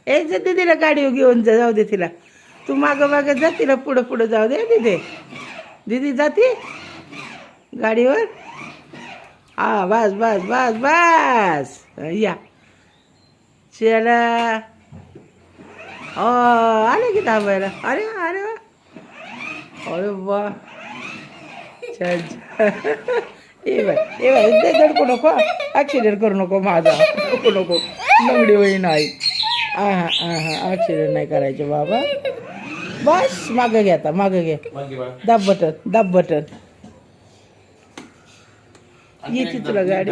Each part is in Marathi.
ए जा दीदीला गाडीवर घेऊन जा, जाऊ दे तिला. तू मागं मागं जा, तिला पुढं पुढं जाऊ दे दीदी. दीदी जाते गाडीवर. हा बस बस बस बस या चला. आले की थांबायला. अरे अरे वा. अरे वा छान छान. ए बाय ते धडकू नको, ॲक्सिडेंट करू नको माझा. नको नको लंगडी होई नाही. हा हा ॲक्सिडेंट नाही करायचे बाबा. बस मागं घे, आता मागं घे. दाब बटन, दाब बटन. येते तुला गाडी.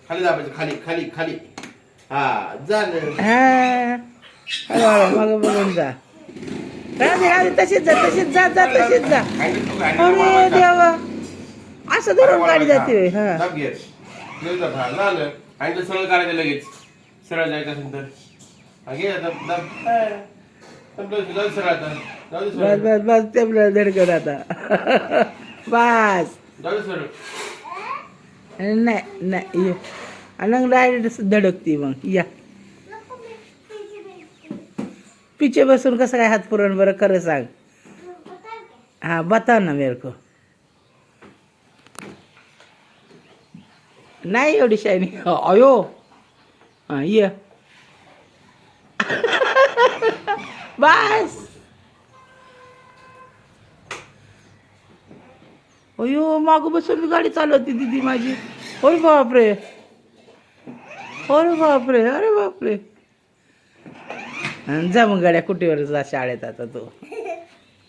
खाली दाबायचं, खाली खाली खाली. हा झालं. हा हळूहळू मागं बघून जा. राधे राधे तशीच जा, तशीच जा, जा तशीच जा. अरे देवा, असं धरून गाडी जाते. हा दाब घे. झालं. आणि सरळ करायचं लगेच. सरळ जायचं असेल तर घे. दाब दाब. सरळ आता. बस बस बस तेवढं धडकन आता. बस सरळ. नाही नाही ये. आणि डायरेक्ट धडकती मग या. पिछे बसून कसं काय हात पुरण बरं खरं सांग. हा बता ना मेरे को. नाही एवढी शायनी. अयो हां ये. बस. अयो मागं बसून गाडी चालवती दीदी माझी. अरे बापरे, अरे बापरे, अरे बापरे. जा मग गाड्या कुठेवर जा शाळेत आता तू.